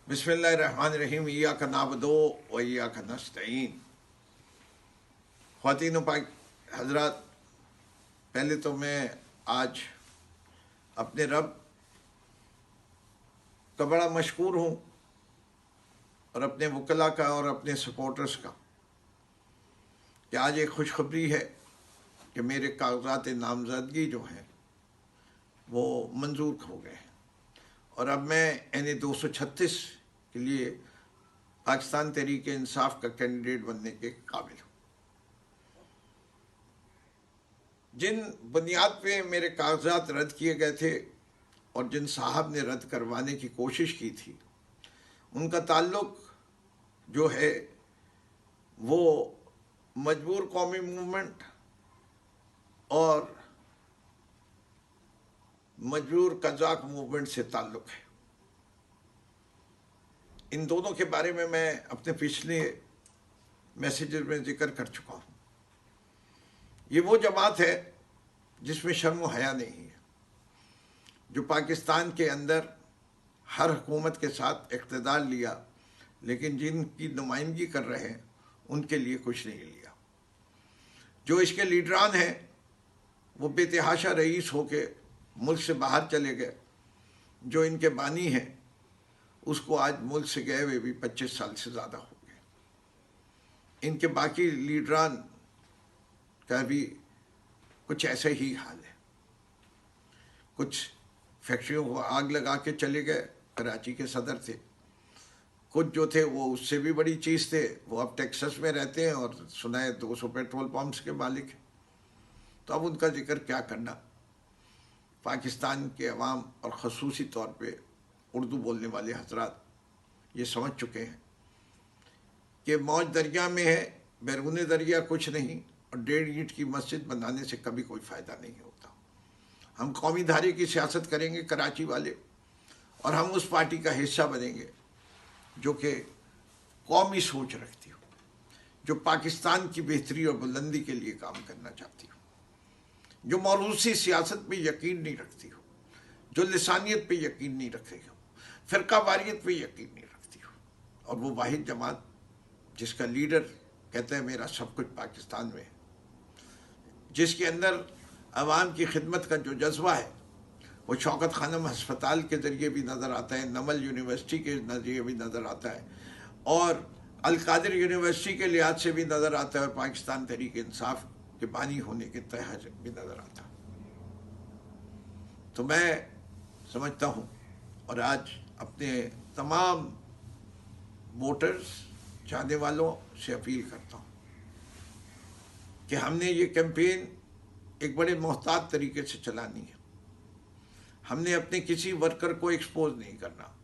बिस्मिल्लाहिर्रहमानिर्रहीम इय्याका नअबुदु व इय्याका नस्तईन। ख्वातीन पाक हजरात, पहले तो मैं आज अपने रब का बड़ा मशकूर हूँ और अपने वकला का और अपने सपोर्टर्स का कि आज एक खुशखबरी है कि मेरे कागजात नामजदगी जो हैं वो मंजूर हो गए हैं और अब मैं NA 236 के लिए पाकिस्तान तहरीक इंसाफ का कैंडिडेट बनने के काबिल हूँ। जिन बुनियाद पे मेरे कागजात रद्द किए गए थे और जिन साहब ने रद्द करवाने की कोशिश की थी, उनका ताल्लुक जो है वो मजबूर कौमी मूवमेंट और मजबूर कज़ाक मूवमेंट से ताल्लुक़ है। इन दोनों के बारे में मैं अपने पिछले मैसेजेस में जिक्र कर चुका हूँ। ये वो जमात है जिसमें शर्म हया नहीं है, जो पाकिस्तान के अंदर हर हुकूमत के साथ इक़्तिदार लिया, लेकिन जिनकी नुमाइंदगी कर रहे हैं उनके लिए कुछ नहीं लिया। जो इसके लीडरान हैं वो बेतहाशा रईस होके मुल्क से बाहर चले गए। जो इनके बानी हैं उसको आज मुल्क से गए हुए भी 25 साल से ज़्यादा हो गए। इनके बाकी लीडरान का भी कुछ ऐसे ही हाल है। कुछ फैक्ट्रियों को आग लगा के चले गए, कराची के सदर थे। कुछ जो थे वो उससे भी बड़ी चीज़ थे, वो अब टेक्सास में रहते हैं और सुना है 200 पेट्रोल पंप्स के मालिक हैं। तो अब उनका जिक्र क्या करना। पाकिस्तान के अवाम और ख़ुसूसी तौर पे उर्दू बोलने वाले हजरात ये समझ चुके हैं कि मौज दरिया में है, बैरून दरिया कुछ नहीं, और 1.5 ईंट की मस्जिद बनाने से कभी कोई फ़ायदा नहीं होता। हम कौमी धारे की सियासत करेंगे कराची वाले, और हम उस पार्टी का हिस्सा बनेंगे जो कि कौमी सोच रखती हो, जो पाकिस्तान की बेहतरी और बुलंदी के लिए काम करना चाहती हो, जो मौरूसी सियासत पे यकीन नहीं रखती हो, जो लिसानियत पे यकीन नहीं रखती हो, फ़िरका वारियत पे यकीन नहीं रखती हो, और वो वाहिद जमात जिसका लीडर कहते हैं मेरा सब कुछ पाकिस्तान में है, जिसके अंदर अवाम की खिदमत का जो जज्बा है वो शौकत खानम हस्पताल के ज़रिए भी नज़र आता है, नमल यूनिवर्सिटी के ज़रिए भी नज़र आता है, और अल-कादिर यूनिवर्सिटी के लिहाज से भी नज़र आता है, और पाकिस्तान तहरीक इंसाफ के बानी होने के तहत भी नज़र आता। तो मैं समझता हूँ और आज अपने तमाम वोटर्स चाहने वालों से अपील करता हूँ कि हमने ये कैंपेन एक बड़े मोहतात तरीके से चलानी है। हमने अपने किसी वर्कर को एक्सपोज नहीं करना।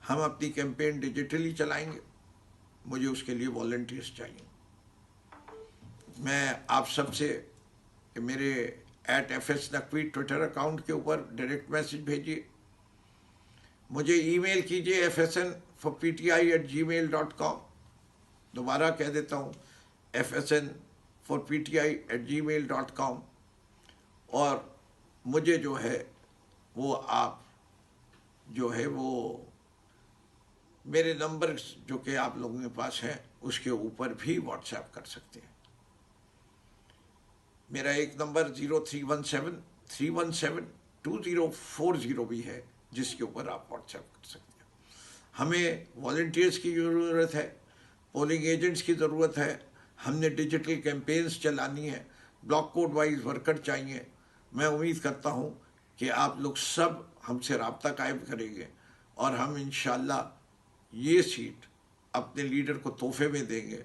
हम अपनी कैंपेन डिजिटली चलाएंगे। मुझे उसके लिए वॉलंटियर्स चाहिए। मैं आप सबसे कि मेरे @FS नकवी ट्विटर अकाउंट के ऊपर डायरेक्ट मैसेज भेजिए, मुझे ईमेल कीजिए fsn4pti@gmail.com। दोबारा कह देता हूँ, fsn4pti@gmail.com। और मुझे जो है वो आप जो है वो मेरे नंबर जो कि आप लोगों के पास हैं उसके ऊपर भी व्हाट्सएप कर सकते हैं। मेरा एक नंबर 0317-317-2040 भी है, जिसके ऊपर आप व्हाट्सएप कर सकते हैं। हमें वॉलंटियर्स की ज़रूरत है, पोलिंग एजेंट्स की ज़रूरत है, हमने डिजिटल कैंपेन्स चलानी है, ब्लॉक कोड वाइज वर्कर चाहिए। मैं उम्मीद करता हूँ कि आप लोग सब हमसे रब्ता कायम करेंगे और हम इंशाअल्लाह ये सीट अपने लीडर को तोहफे में देंगे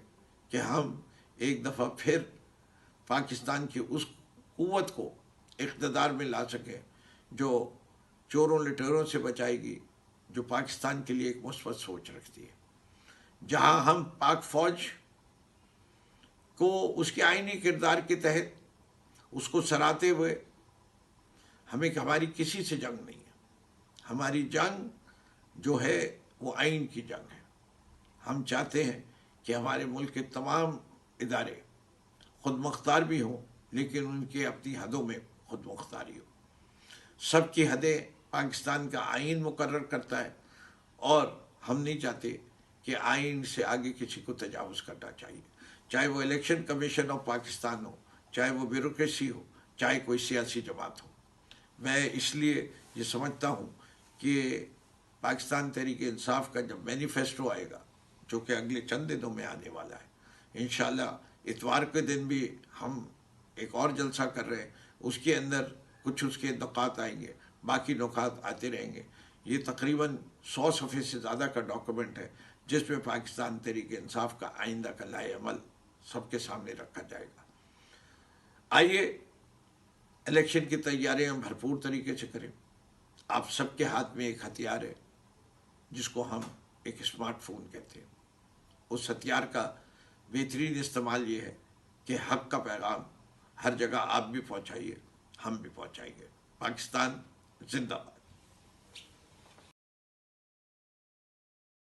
कि हम एक दफ़ा फिर पाकिस्तान की उस क़ुव्वत को इक़्तिदार में ला सकें जो चोरों लुटेरों से बचाएगी, जो पाकिस्तान के लिए एक मुस्बत सोच रखती है, जहां हम पाक फ़ौज को उसके आईनी किरदार के तहत उसको सराहते हुए हमारी किसी से जंग नहीं है। हमारी जंग जो है वो आइन की जंग है। हम चाहते हैं कि हमारे मुल्क के तमाम इदारे खुद मुख्तार भी हों, लेकिन उनके अपनी हदों में खुद मुख्तारी हो। सबकी हदें पाकिस्तान का आइन मुकर्रर करता है और हम नहीं चाहते कि आइन से आगे किसी को तजावुज़ करना चाहिए, चाहे वो इलेक्शन कमीशन ऑफ पाकिस्तान हो, चाहे वो ब्यूरोक्रेसी हो, चाहे कोई सियासी जमात हो। मैं इसलिए ये समझता हूँ कि पाकिस्तान तहरीक इंसाफ का जब मैनिफेस्टो आएगा, जो कि अगले चंद दिनों में आने वाला है, इंशाल्लाह इतवार के दिन भी हम एक और जलसा कर रहे हैं, उसके अंदर कुछ उसके नुकात आएंगे, बाकी नुकात आते रहेंगे। ये तकरीबन 100 सफ़े से ज़्यादा का डॉक्यूमेंट है, जिसमें पाकिस्तान तहरीक इंसाफ का आइंदा का लाए अमल सबके सामने रखा जाएगा। आइए इलेक्शन की तैयारियां हम भरपूर तरीके से करें। आप सबके हाथ में एक हथियार है जिसको हम एक स्मार्टफोन कहते हैं। उस हथियार का बेहतरीन इस्तेमाल ये है कि हक का पैगाम हर जगह आप भी पहुंचाइए, हम भी पहुंचाएंगे। पाकिस्तान जिंदाबाद।